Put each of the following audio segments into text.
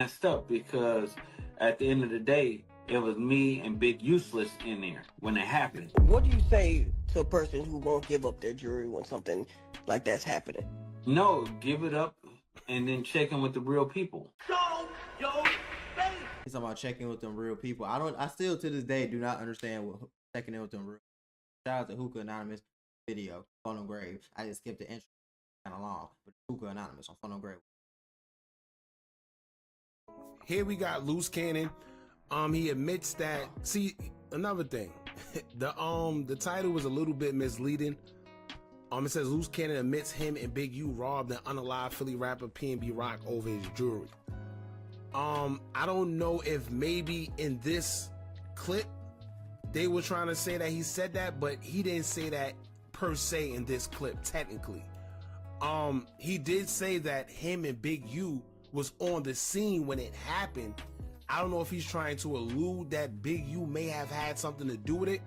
messed up because at the end of the day, it was me and Big Useless in there when it happened. What do you say to a person who won't give up their jewelry when something like that's happening? No, give it up and then check in with the real people. He's talking about checking with them real people. I still to this day do not understand what checking in with them real. Shout out to Hookah Anonymous video, Phono Grave. I just skipped the intro kind of long, but Hookah Anonymous on Phono Grave. Here we got Loose Cannon. He admits that. See, another thing, the title was a little bit misleading. It says Loose Cannon admits him and Big U robbed an unalived Philly rapper PNB Rock over his jewelry. I don't know if maybe in this clip they were trying to say that he said that, but he didn't say that per se in this clip. Technically, he did say that him and Big U was on the scene when it happened. I don't know if he's trying to allude that Big U may have had something to do with it,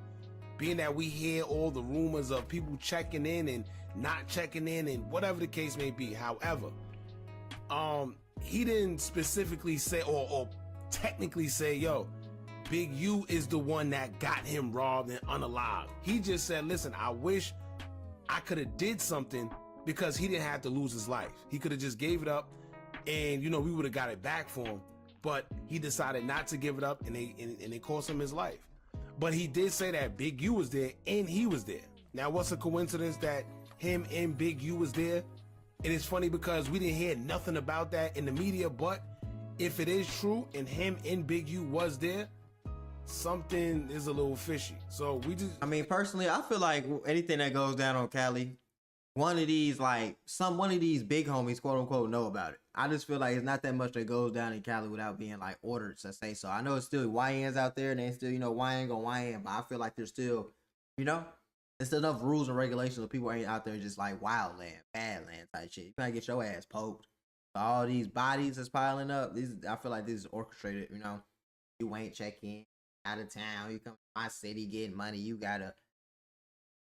being that we hear all the rumors of people checking in and not checking in and whatever the case may be. However, he didn't specifically say or technically say, yo, Big U is the one that got him robbed and unalived. He just said, listen, I wish I could have did something because he didn't have to lose his life. He could have just gave it up and, you know, we would have got it back for him. But he decided not to give it up and it cost him his life. But he did say that Big U was there and he was there. Now, what's a coincidence that him and Big U was there? And it's funny because we didn't hear nothing about that in the media, but if it is true and him and Big U was there, something is a little fishy. So we just... I mean, personally, I feel like anything that goes down on Cali, one of these big homies, quote unquote, know about it. I just feel like it's not that much that goes down in Cali without being like ordered to say so. I know it's still YNs out there and they still, you know, YN go YN, but I feel like there's still, you know, there's enough rules and regulations so people ain't out there just like wild land, bad land type shit. You gotta get your ass poked. All these bodies that's piling up, I feel like this is orchestrated, you know. You ain't checking out of town, you come to my city getting money, you gotta.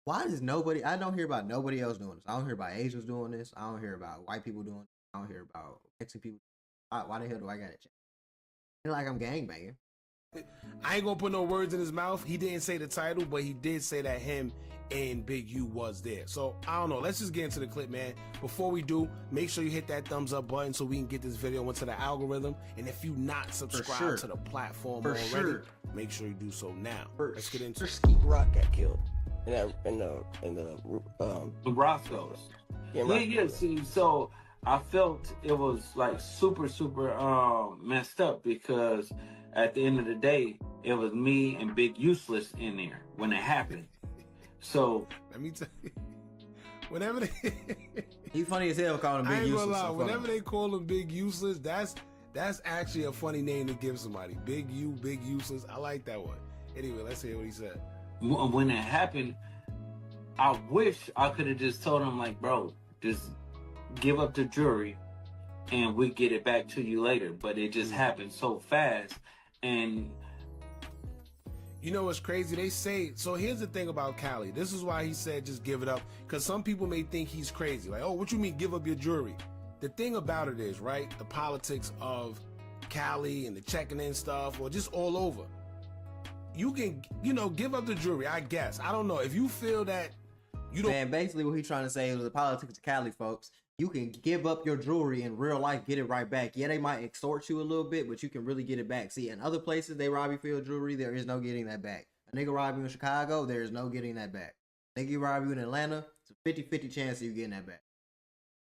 Why does nobody, I don't hear about nobody else doing this. I don't hear about Asians doing this. I don't hear about white people doing this. I don't hear about Mexican people. Why the hell do I gotta check? I feel like I'm gangbanging. I ain't gonna put no words in his mouth. He didn't say the title, but he did say that him and Big U was there. So I don't know. Let's just get into the clip, man. Before we do, make sure you hit that thumbs up button so we can get this video into the algorithm. And if you not subscribed to the platform already, make sure you do so now. Let's get into it. Skeet Rock got killed in the Roscoe's. Yeah. See, so I felt it was like super messed up because at the end of the day, it was me and Big Useless in there when it happened. So let me tell you, whenever they he's funny as hell calling him Big Useless. Lie, whenever they call him Big Useless, that's actually a funny name to give somebody. Big U, Big Useless. I like that one. Anyway, let's hear what he said. When it happened, I wish I could have just told him, like, bro, just give up the jewelry and we get it back to you later. But it just happened so fast. And you know what's crazy? They say, so here's the thing about Cali. This is why he said just give it up. Because some people may think he's crazy. Like, oh, what you mean give up your jewelry? The thing about it is, right, the politics of Cali and the checking in stuff, or just all over. You can, you know, give up the jewelry, I guess. I don't know. If you feel that you don't... Man, basically what he's trying to say is the politics of Cali, folks. You can give up your jewelry in real life, get it right back. Yeah, they might extort you a little bit, but you can really get it back. See, in other places, they rob you for your jewelry, there is no getting that back. A nigga rob you in Chicago, there is no getting that back. A nigga rob you in Atlanta, it's a 50-50 chance of you getting that back.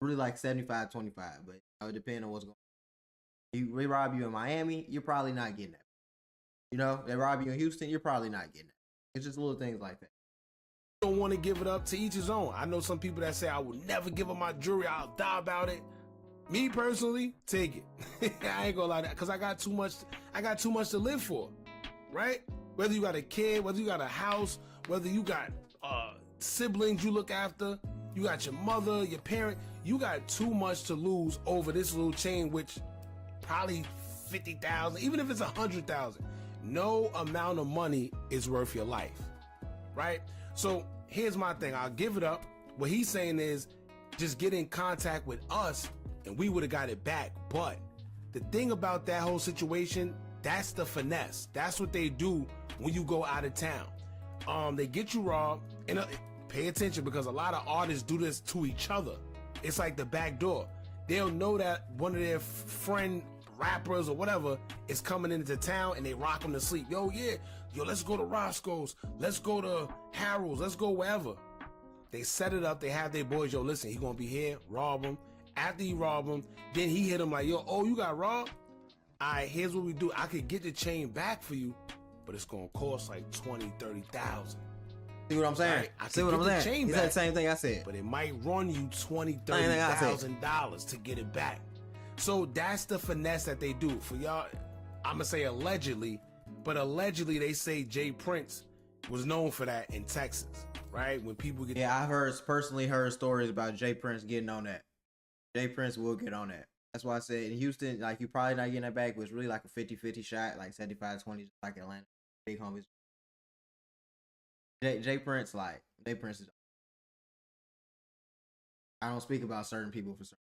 Really like 75-25, but you know, it depends on what's going on. They rob you in Miami, you're probably not getting that. You know, they rob you in Houston, you're probably not getting it. It's just little things like that. Don't want to give it up, to each his own. I know some people that say I will never give up my jewelry, I'll die about it. Me personally, take it. I ain't gonna lie, because I got too much to live for, right? Whether you got a kid, whether you got a house, whether you got siblings you look after, you got your mother, your parent, you got too much to lose over this little chain, which probably 50,000, even if it's 100,000. No amount of money is worth your life, right? So here's my thing. I'll give it up. What he's saying is just get in contact with us and we would have got it back. But the thing about that whole situation, that's the finesse. That's what they do when you go out of town. They get you robbed, and pay attention because a lot of artists do this to each other. It's like the back door. They'll know that one of their friend rappers or whatever is coming into town and they rock them to sleep. Yo, let's go to Roscoe's. Let's go to Harold's. Let's go wherever. They set it up. They have their boys. Yo, listen, he gonna be here. Rob him. After he rob him, then he hit him like, yo, oh, you got robbed? All right, here's what we do. I could get the chain back for you, but it's gonna cost like 20, 30,000. See what I'm saying? Right? I See what I'm saying? He said the same thing I said. But it might run you $20,000, $30,000 to get it back. So that's the finesse that they do. For y'all, I'm gonna say allegedly, but allegedly they say Jay Prince was known for that in Texas, right? When people get I've personally heard stories about Jay Prince getting on that. Jay Prince will get on that. That's why I said in Houston, like you probably not getting that back, but it's really like a 50-50 shot, like 75-20, like Atlanta. Big homies. Jay Prince is. I don't speak about certain people for certain.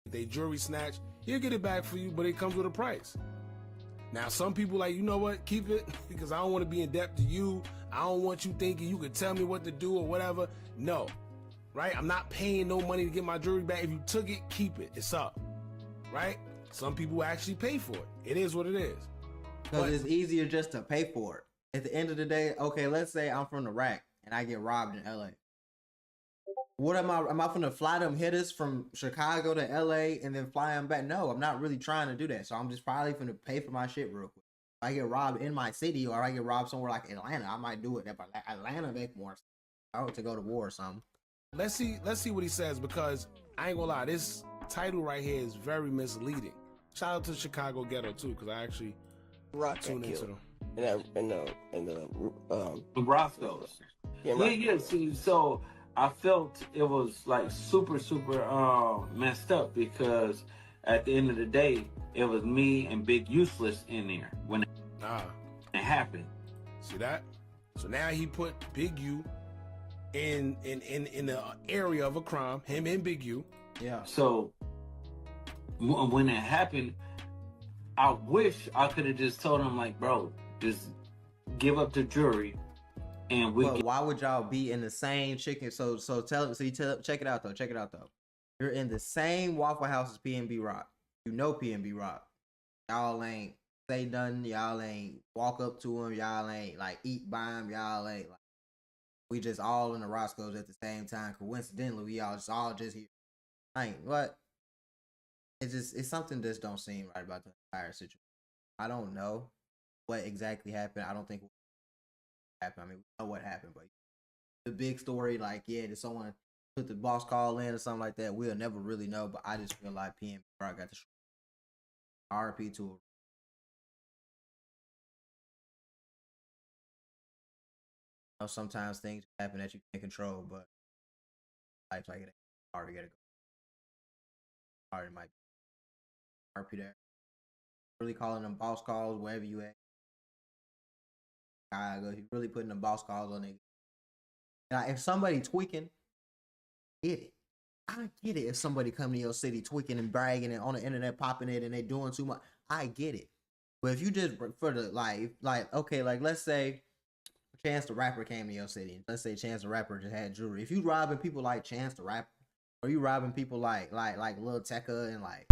They jewelry snatch, he'll get it back for you, but it comes with a price. Now, some people like, you know what, keep it because I don't want to be in debt to you. I don't want you thinking you could tell me what to do or whatever. No, right? I'm not paying no money to get my jewelry back. If you took it, keep it. It's up, right? Some people actually pay for it. It is what it is. Because it's easier just to pay for it. At the end of the day, okay, let's say I'm from the rack and I get robbed in LA. What am I gonna fly them hitters from Chicago to LA and then fly them back? No, I'm not really trying to do that. So I'm just probably gonna pay for my shit real quick. If I get robbed in my city or I get robbed somewhere like Atlanta, I might do it. If Atlanta make more sense to go to war or something. Let's see what he says, because I ain't gonna lie, this title right here is very misleading. Shout out to Chicago Ghetto too, because I actually tuned into them. The Roscoe's. Yeah. See, so I felt it was like super messed up because at the end of the day, it was me and Big Useless in there when it happened. See that? So now he put Big U in the area of a crime. Him and Big U. Yeah. So when it happened, I wish I could have just told him like, bro, just give up the jury. And why would y'all be in the same chicken? So check it out though. You're in the same Waffle House as PNB Rock. You know PNB Rock. Y'all ain't say nothing. Y'all ain't walk up to him. Y'all ain't like eat by him. Y'all ain't like. We just all in the Roscoe's at the same time. Coincidentally, we all just here. Like what? It's something that don't seem right about the entire situation. I don't know what exactly happened. I don't think what happened. I mean, we know what happened, but the big story, like, yeah, did someone put the boss call in or something like that? We'll never really know, but I just feel like PNB got the RP to it. You know, sometimes things happen that you can't control, but life's like it. Hard to get it. Hard it might be. RP there. Really calling them boss calls wherever you at. He's really putting the boss calls on niggas. Now, if somebody tweaking, get it. I get it. If somebody come to your city tweaking and bragging and on the internet popping it and they doing too much, I get it. But if you just for the like okay, like let's say Chance the Rapper came to your city. Let's say Chance the Rapper just had jewelry. If you robbing people like Chance the Rapper, or you robbing people like Lil Tecca and like